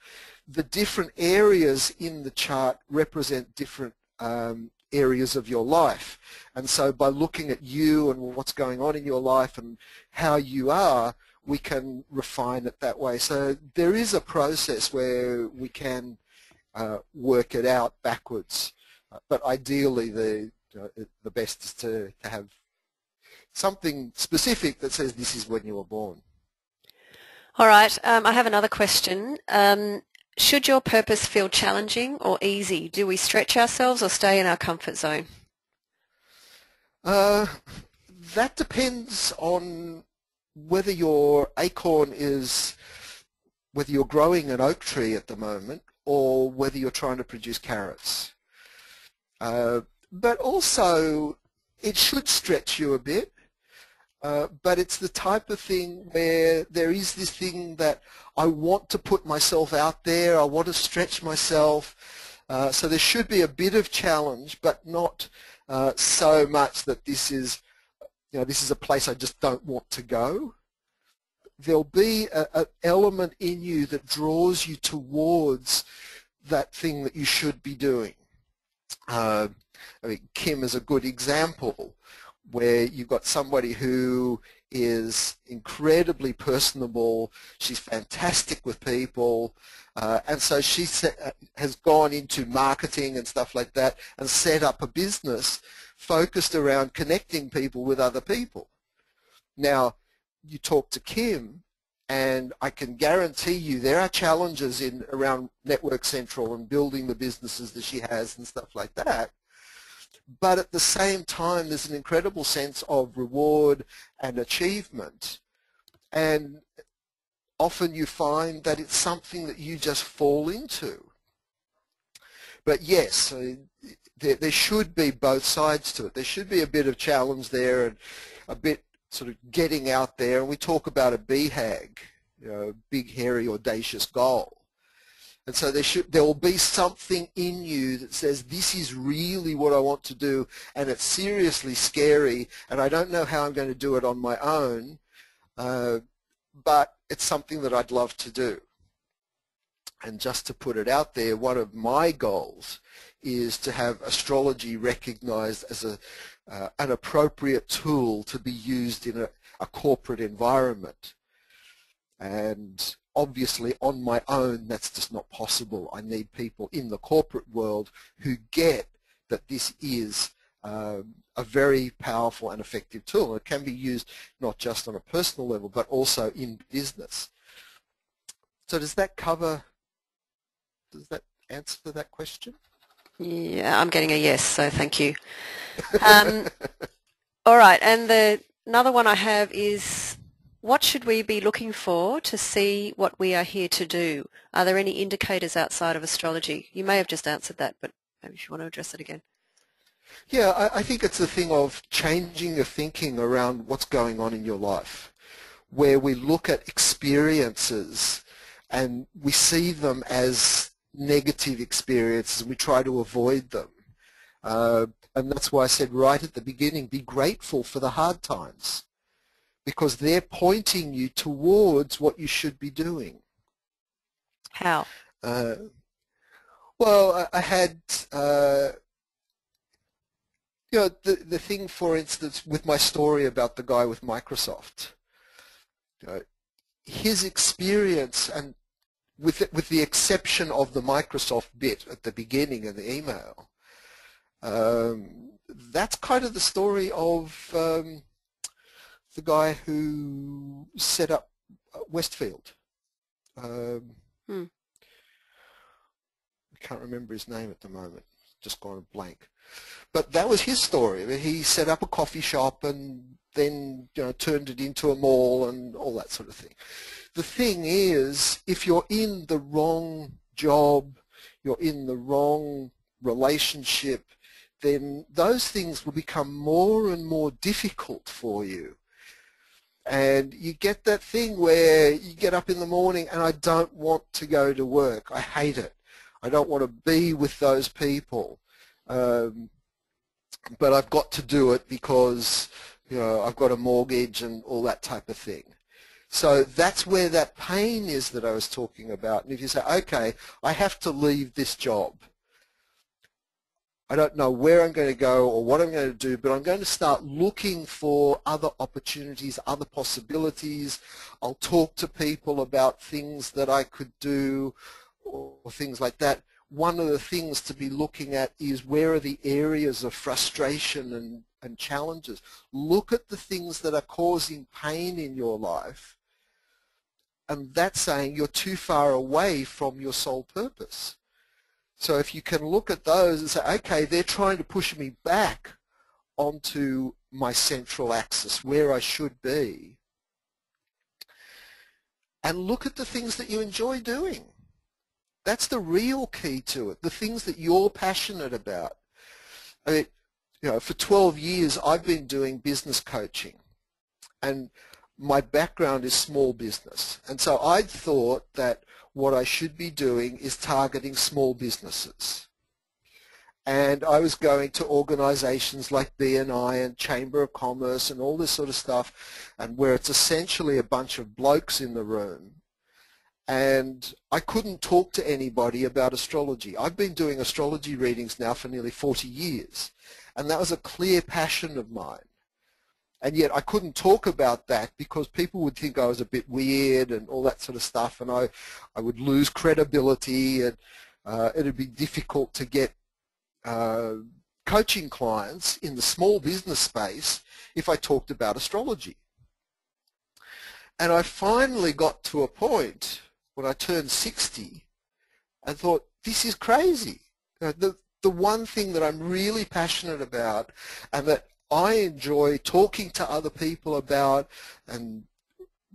the different areas in the chart represent different areas of your life. And so by looking at you and what's going on in your life and how you are, we can refine it that way. So there is a process where we can work it out backwards. But ideally, the best is to have something specific that says this is when you were born. All right, I have another question. Should your purpose feel challenging or easy? Do we stretch ourselves or stay in our comfort zone? That depends on whether your acorn is, whether you're growing an oak tree at the moment or whether you're trying to produce carrots. But also, it should stretch you a bit. but it's the type of thing where there is this thing that I want to put myself out there, I want to stretch myself, so there should be a bit of challenge, but not so much that this is, this is a place I just don't want to go. There'll be an element in you that draws you towards that thing that you should be doing. I mean, Kim is a good example where you've got somebody who is incredibly personable, she's fantastic with people, and so she has gone into marketing and stuff like that and set up a business focused around connecting people with other people. Now, you talk to Kim, and I can guarantee you there are challenges around Network Central and building the businesses that she has and stuff like that. But at the same time, there's an incredible sense of reward and achievement. And often you find that it's something that you just fall into. But yes, there should be both sides to it. There should be a bit of challenge there and a bit sort of getting out there. And we talk about a BHAG, big, hairy, audacious goal. And so there will be something in you that says, this is really what I want to do, and it's seriously scary, and I don't know how I'm going to do it on my own, but it's something that I'd love to do. And just to put it out there, one of my goals is to have astrology recognized as an appropriate tool to be used in a corporate environment. And obviously on my own that's just not possible. I need people in the corporate world who get that this is a very powerful and effective tool. It can be used not just on a personal level but also in business. So does that answer that question? Yeah, I'm getting a yes, so thank you. All right, and another one I have is, what should we be looking for to see what we are here to do? Are there any indicators outside of astrology? You may have just answered that, but maybe if you want to address it again. Yeah, I think it's a thing of changing your thinking around what's going on in your life, where we look at experiences and we see them as negative experiences and we try to avoid them. And that's why I said right at the beginning, be grateful for the hard times, because they're pointing you towards what you should be doing. How? Well, I had, the thing, for instance, with my story about the guy with Microsoft. His experience, and with the exception of the Microsoft bit at the beginning of the email, that's kind of the story of the guy who set up Westfield. I can't remember his name at the moment, just gone blank. But that was his story. I mean, he set up a coffee shop and then turned it into a mall and all that sort of thing. The thing is, if you're in the wrong job, you're in the wrong relationship, then those things will become more and more difficult for you. And you get that thing where you get up in the morning and I don't want to go to work. I hate it. I don't want to be with those people. But I've got to do it because I've got a mortgage and all that type of thing. So that's where that pain is that I was talking about. And if you say, okay, I have to leave this job. I don't know where I'm going to go or what I'm going to do, but I'm going to start looking for other opportunities, other possibilities. I'll talk to people about things that I could do or things like that. One of the things to be looking at is, where are the areas of frustration and challenges? Look at the things that are causing pain in your life, and that's saying you're too far away from your sole purpose. So if you can look at those and say, okay, they're trying to push me back onto my central axis where I should be, and look at the things that you enjoy doing. That's the real key to it, the things that you're passionate about. I mean, for 12 years I've been doing business coaching, and my background is small business. And so I thought that what I should be doing is targeting small businesses. And I was going to organizations like BNI and Chamber of Commerce and all this sort of stuff, and where it's essentially a bunch of blokes in the room. And I couldn't talk to anybody about astrology. I've been doing astrology readings now for nearly 40 years, and that was a clear passion of mine. And yet I couldn't talk about that because people would think I was a bit weird and all that sort of stuff, and I would lose credibility, and it'd be difficult to get coaching clients in the small business space if I talked about astrology. And I finally got to a point when I turned 60 and thought, this is crazy. The one thing that I'm really passionate about and that I enjoy talking to other people about and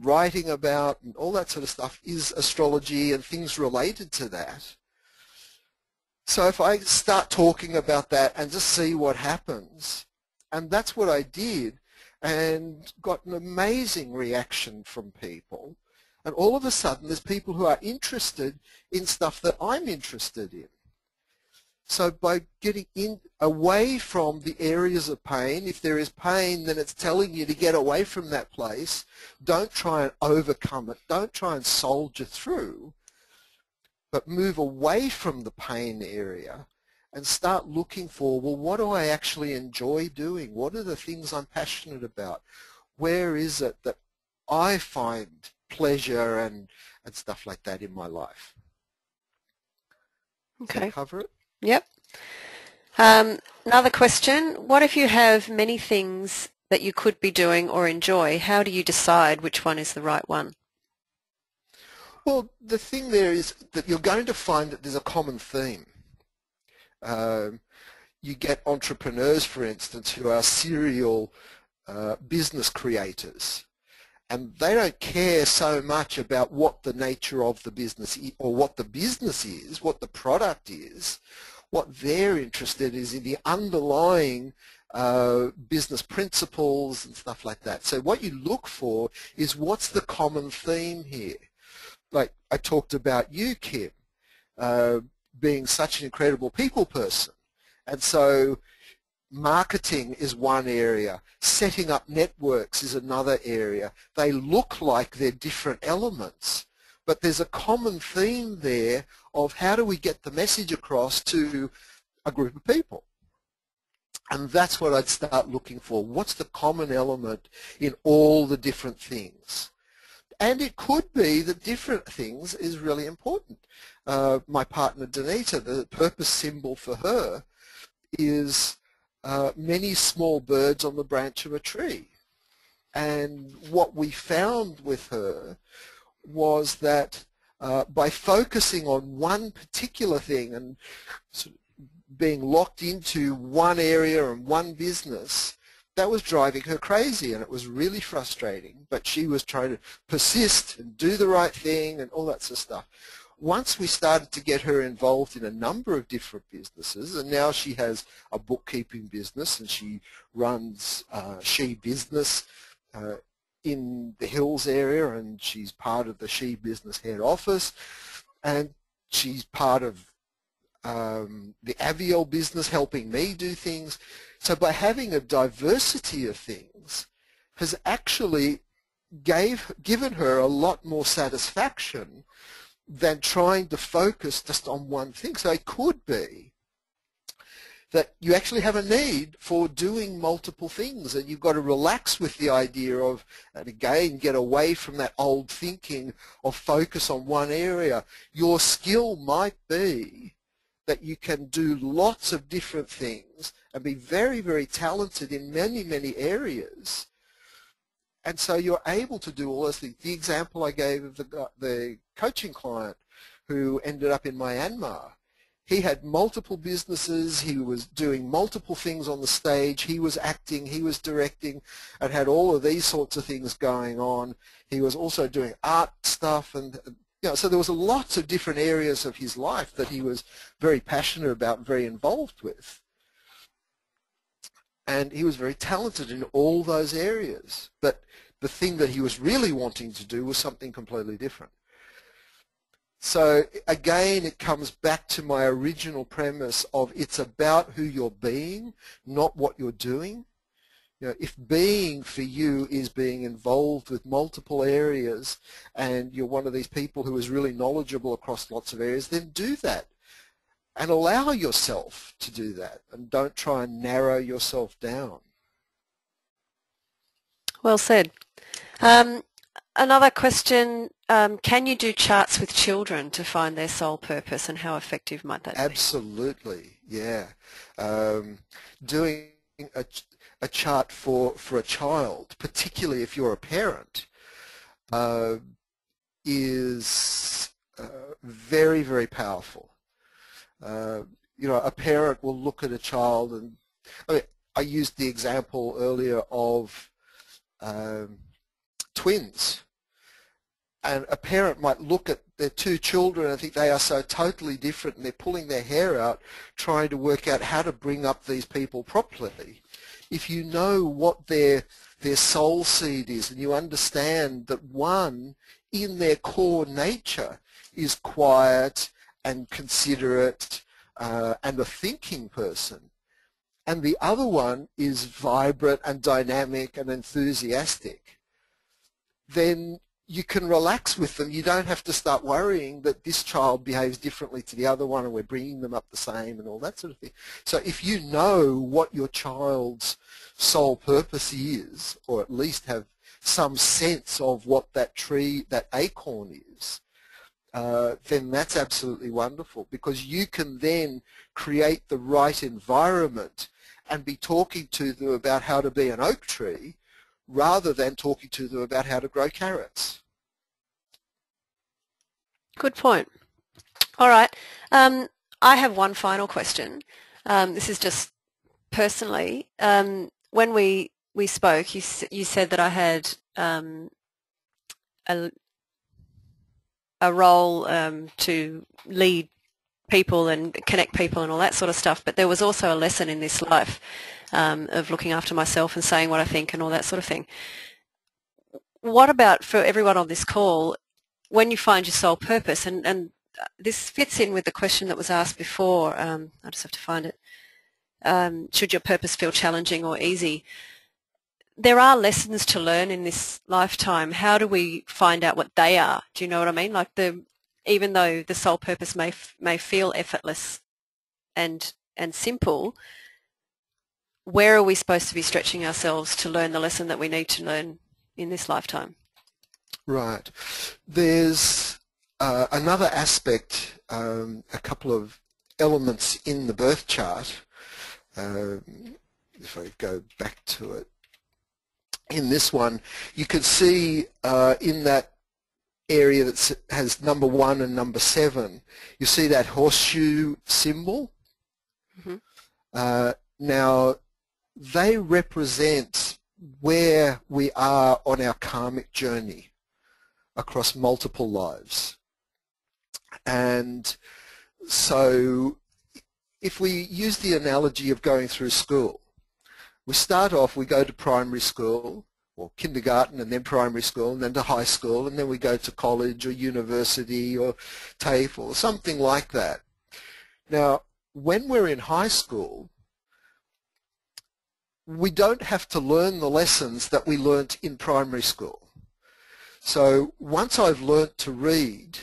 writing about and all that sort of stuff is astrology and things related to that. So if I start talking about that and just see what happens, and that's what I did, and got an amazing reaction from people, and all of a sudden there's people who are interested in stuff that I'm interested in. So by getting away from the areas of pain, if there is pain, then it's telling you to get away from that place. Don't try and overcome it. Don't try and soldier through, but move away from the pain area and start looking for, well, what do I actually enjoy doing? What are the things I'm passionate about? Where is it that I find pleasure and stuff like that in my life? Okay. Does that cover it? Yep. Another question. What if you have many things that you could be doing or enjoy? How do you decide which one is the right one? Well, the thing there is that you're going to find that there's a common theme. You get entrepreneurs, for instance, who are serial business creators, and they don't care so much about what the nature of the business is, or what the business is, what the product is. What they're interested in is in the underlying business principles and stuff like that. So what you look for is what's the common theme here. Like I talked about you, Kim, being such an incredible people person. And so marketing is one area. Setting up networks is another area. They look like they're different elements, but there's a common theme there of how do we get the message across to a group of people. And that's what I'd start looking for. What's the common element in all the different things? And it could be that different things is really important. My partner, Danita, the purpose symbol for her is many small birds on the branch of a tree. And what we found with her was that by focusing on one particular thing and sort of being locked into one area and one business, that was driving her crazy, and it was really frustrating, but she was trying to persist and do the right thing and all that sort of stuff. Once we started to get her involved in a number of different businesses, and now she has a bookkeeping business and she runs She Business in the Hills area, and she's part of the She Business head office, and she's part of the Aviel business, helping me do things. So by having a diversity of things has actually given her a lot more satisfaction than trying to focus just on one thing. So it could be that you actually have a need for doing multiple things, and you've got to relax with the idea of, and again, get away from that old thinking of focus on one area. Your skill might be that you can do lots of different things and be very, very talented in many, many areas. And so you're able to do all those things. The example I gave of the coaching client who ended up in Myanmar, he had multiple businesses, he was doing multiple things on the stage, he was acting, he was directing, and had all of these sorts of things going on. He was also doing art stuff, and so there was lots of different areas of his life that he was very passionate about and very involved with. And he was very talented in all those areas. But the thing that he was really wanting to do was something completely different. So again, it comes back to my original premise of it's about who you're being, not what you're doing. You know, if being for you is being involved with multiple areas and you're one of these people who is really knowledgeable across lots of areas, then do that and allow yourself to do that and don't try and narrow yourself down. Well said. Another question, can you do charts with children to find their soul purpose, and how effective might that be? Absolutely, yeah. Doing a chart for a child, particularly if you're a parent, is very, very powerful. You know, a parent will look at a child, and I used the example earlier of twins. And a parent might look at their two children and think they are so totally different, and they're pulling their hair out trying to work out how to bring up these people properly. If you know what their soul seed is, and you understand that one in their core nature is quiet and considerate and a thinking person, and the other one is vibrant and dynamic and enthusiastic, then you can relax with them. You don't have to start worrying that this child behaves differently to the other one and we're bringing them up the same and all that sort of thing. So if you know what your child's soul purpose is, or at least have some sense of what that tree, that acorn is, then that's absolutely wonderful, because you can then create the right environment and be talking to them about how to be an oak tree rather than talking to them about how to grow carrots. Good point. All right. I have one final question. This is just personally. When we spoke, you said that I had a role to lead people and connect people and all that sort of stuff, but there was also a lesson in this life of looking after myself and saying what I think and all that sort of thing. What about for everyone on this call, when you find your soul purpose, and this fits in with the question that was asked before, I just have to find it, should your purpose feel challenging or easy? There are lessons to learn in this lifetime. How do we find out what they are? Do you know what I mean? Like even though the soul purpose may feel effortless and simple, where are we supposed to be stretching ourselves to learn the lesson that we need to learn in this lifetime? Right. There's another aspect, a couple of elements in the birth chart. If I go back to it, in this one, you can see in that area that has number 1 and number 7, you see that horseshoe symbol. Mm-hmm. Now, they represent where we are on our karmic journey across multiple lives. And so if we use the analogy of going through school, we start off, we go to primary school or kindergarten and then primary school and then to high school, and then we go to college or university or TAFE or something like that. Now, when we're in high school, we don't have to learn the lessons that we learnt in primary school. So once I've learnt to read,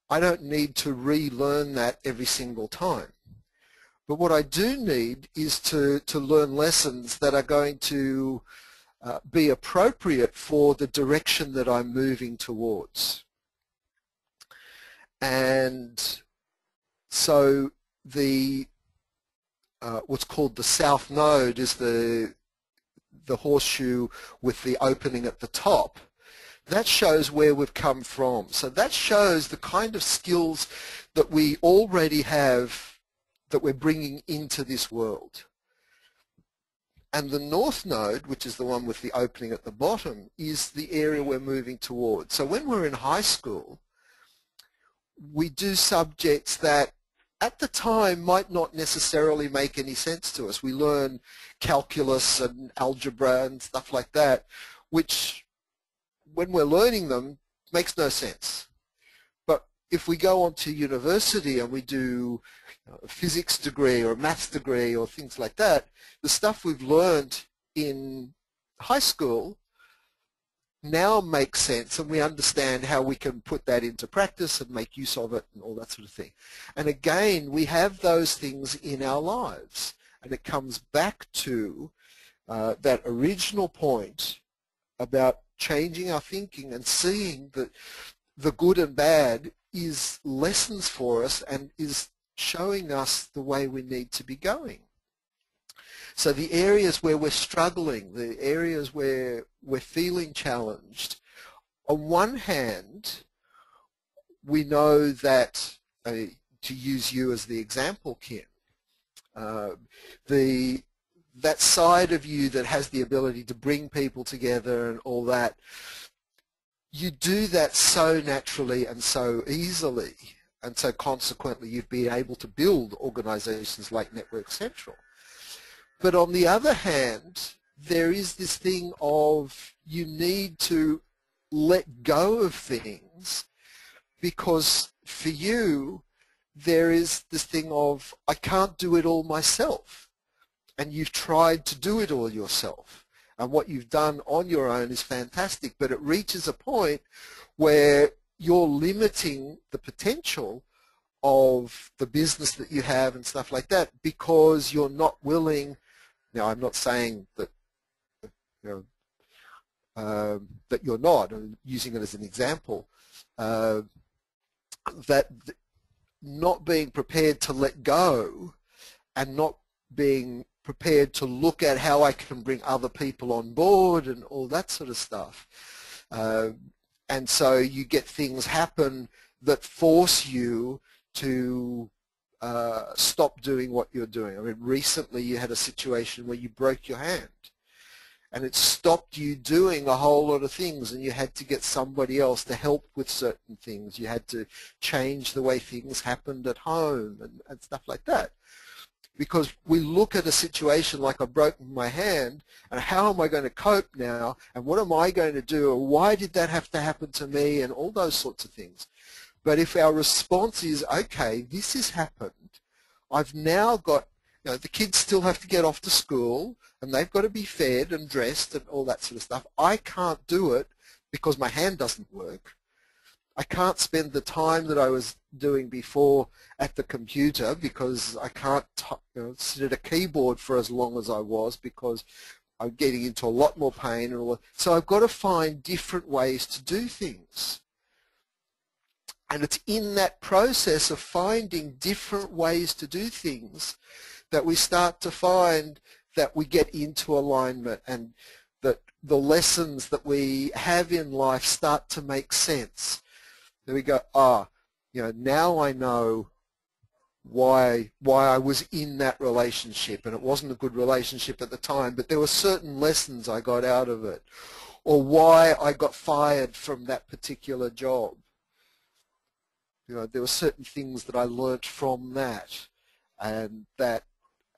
I don't need to relearn that every single time. But what I do need is to learn lessons that are going to be appropriate for the direction that I'm moving towards. And so the what's called the south node is the horseshoe with the opening at the top. That shows where we've come from. So that shows the kind of skills that we already have that we're bringing into this world. And the north node, which is the one with the opening at the bottom, is the area we're moving towards. So when we're in high school, we do subjects that at the time might not necessarily make any sense to us. We learn calculus and algebra and stuff like that, which when we're learning them, makes no sense. But if we go on to university and we do a physics degree or a maths degree or things like that, the stuff we've learned in high school now makes sense, and we understand how we can put that into practice and make use of it and all that sort of thing. And again, we have those things in our lives, and it comes back to that original point about changing our thinking and seeing that the good and bad is lessons for us and is showing us the way we need to be going. So the areas where we're struggling, the areas where we're feeling challenged, on one hand, we know that, to use you as the example, Kim, that side of you that has the ability to bring people together and all that, you do that so naturally and so easily, and so consequently you've been able to build organizations like Network Central. But on the other hand, there is this thing of you need to let go of things, because for you there is this thing of, I can't do it all myself. And you've tried to do it all yourself. And what you've done on your own is fantastic, but it reaches a point where you're limiting the potential of the business that you have and stuff like that, because you're not willing. Now, I'm not saying that that you're not. I'm using it as an example. That not being prepared to let go and not being prepared to look at how I can bring other people on board and all that sort of stuff. And so you get things happen that force you to stop doing what you're doing. I mean, recently you had a situation where you broke your hand, and it stopped you doing a whole lot of things, and you had to get somebody else to help with certain things. You had to change the way things happened at home and stuff like that. Because we look at a situation like, I've broken my hand, and how am I going to cope now, and what am I going to do, or why did that have to happen to me, and all those sorts of things. But if our response is, okay, this has happened, I've now got, the kids still have to get off to school, and they've got to be fed and dressed and all that sort of stuff. I can't do it because my hand doesn't work. I can't spend the time that I was doing before at the computer because I can't sit at a keyboard for as long as I was, because I'm getting into a lot more pain and all that. So I've got to find different ways to do things. And it's in that process of finding different ways to do things that we start to find that we get into alignment, and that the lessons that we have in life start to make sense. Then we go, now I know why I was in that relationship, and it wasn't a good relationship at the time, but there were certain lessons I got out of it, or why I got fired from that particular job. There were certain things that I learnt from that, and that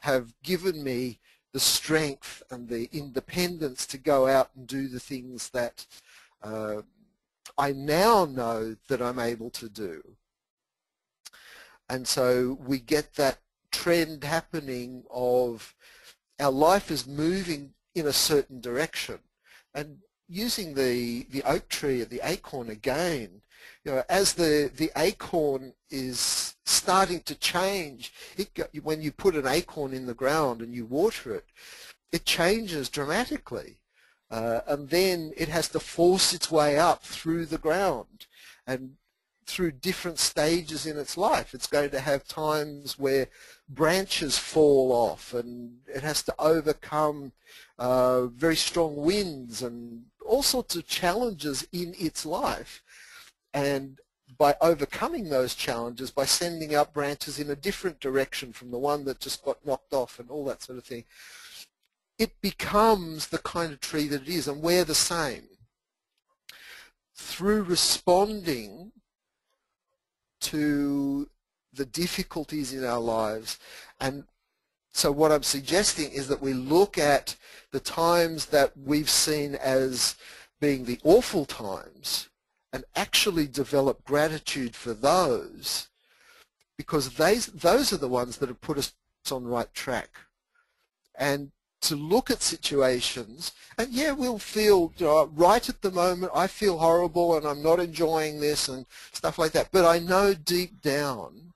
have given me the strength and the independence to go out and do the things that I now know that I'm able to do. And so we get that trend happening of our life is moving in a certain direction. And using the oak tree and the acorn again, as the acorn is starting to change, when you put an acorn in the ground and you water it, it changes dramatically. And then it has to force its way up through the ground and through different stages in its life. It's going to have times where branches fall off, and it has to overcome very strong winds and all sorts of challenges in its life. And by overcoming those challenges, by sending out branches in a different direction from the one that just got knocked off and all that sort of thing, it becomes the kind of tree that it is. And we're the same. Through responding to the difficulties in our lives. And so what I'm suggesting is that we look at the times that we've seen as being the awful times, and actually develop gratitude for those, because those are the ones that have put us on the right track. And to look at situations, and yeah, we'll feel, right at the moment I feel horrible and I'm not enjoying this and stuff like that, but I know deep down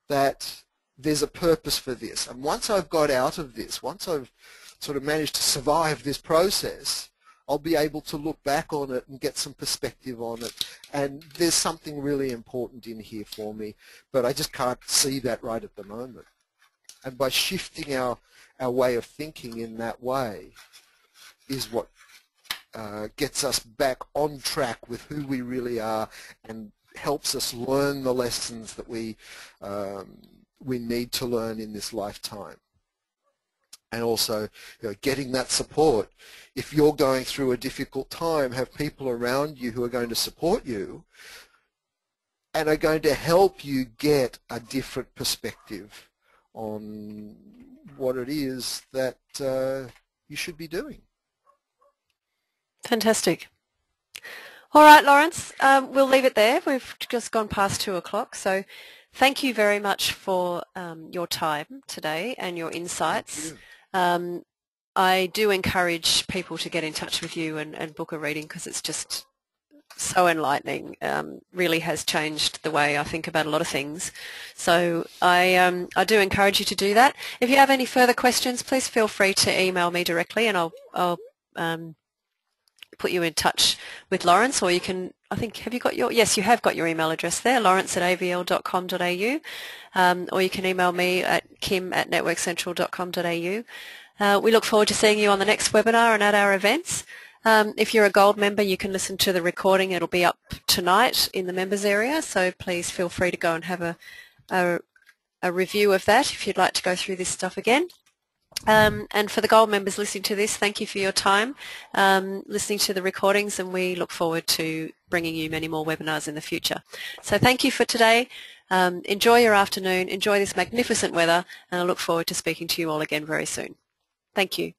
that there's a purpose for this. And once I've got out of this, once I've sort of managed to survive this process, I'll be able to look back on it and get some perspective on it. And there's something really important in here for me, but I just can't see that right at the moment. And by shifting our way of thinking in that way is what gets us back on track with who we really are and helps us learn the lessons that we need to learn in this lifetime. And also, getting that support. If you're going through a difficult time, have people around you who are going to support you and are going to help you get a different perspective on what it is that you should be doing. Fantastic. All right, Laurence, we'll leave it there. We've just gone past 2 o'clock, so thank you very much for your time today and your insights. I do encourage people to get in touch with you and book a reading, because it's just so enlightening, really has changed the way I think about a lot of things. So I do encourage you to do that. If you have any further questions, please feel free to email me directly, and I'll put you in touch with Laurence, or you can, I think, have you got your, yes, you have got your email address there, lawrence@avl.com.au, or you can email me at kim@networkcentral.com.au. We look forward to seeing you on the next webinar and at our events. If you're a gold member, you can listen to the recording. It'll be up tonight in the members area, so please feel free to go and have a review of that if you'd like to go through this stuff again. And for the gold members listening to this, thank you for your time listening to the recordings, and we look forward to bringing you many more webinars in the future. So thank you for today. Enjoy your afternoon, enjoy this magnificent weather, and I look forward to speaking to you all again very soon. Thank you.